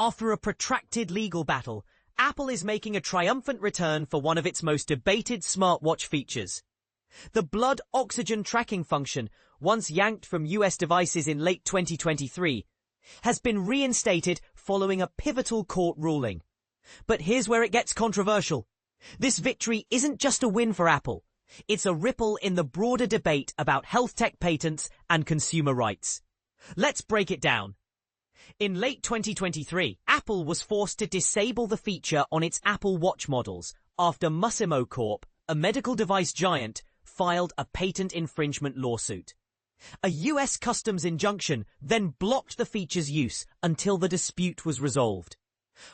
After a protracted legal battle, Apple is making a triumphant return for one of its most debated smartwatch features. The blood oxygen tracking function, once yanked from US devices in late 2023, has been reinstated following a pivotal court ruling. But here's where it gets controversial. This victory isn't just a win for Apple. It's a ripple in the broader debate about health tech patents and consumer rights. Let's break it down. In late 2023, Apple was forced to disable the feature on its Apple Watch models after Masimo Corp, a medical device giant, filed a patent infringement lawsuit. A US customs injunction then blocked the feature's use until the dispute was resolved.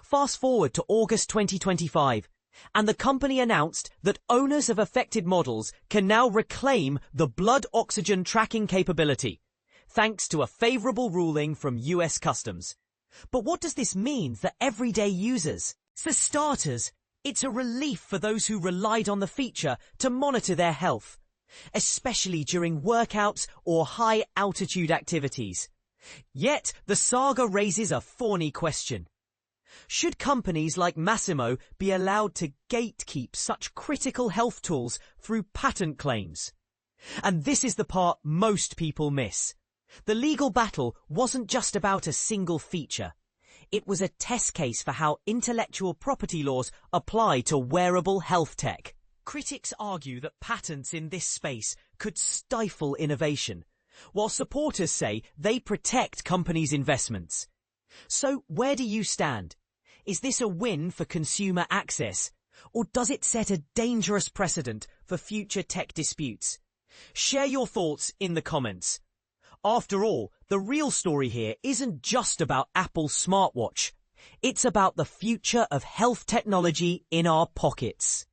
Fast forward to August 2025, and the company announced that owners of affected models can now reclaim the blood oxygen tracking capability, thanks to a favorable ruling from US Customs. But what does this mean for everyday users? For starters, it's a relief for those who relied on the feature to monitor their health, especially during workouts or high-altitude activities. Yet, the saga raises a thorny question. Should companies like Masimo be allowed to gatekeep such critical health tools through patent claims? And this is the part most people miss. The legal battle wasn't just about a single feature. It was a test case for how intellectual property laws apply to wearable health tech. Critics argue that patents in this space could stifle innovation, while supporters say they protect companies' investments. So where do you stand? Is this a win for consumer access, or does it set a dangerous precedent for future tech disputes? Share your thoughts in the comments. After all, the real story here isn't just about Apple's smartwatch. It's about the future of health technology in our pockets.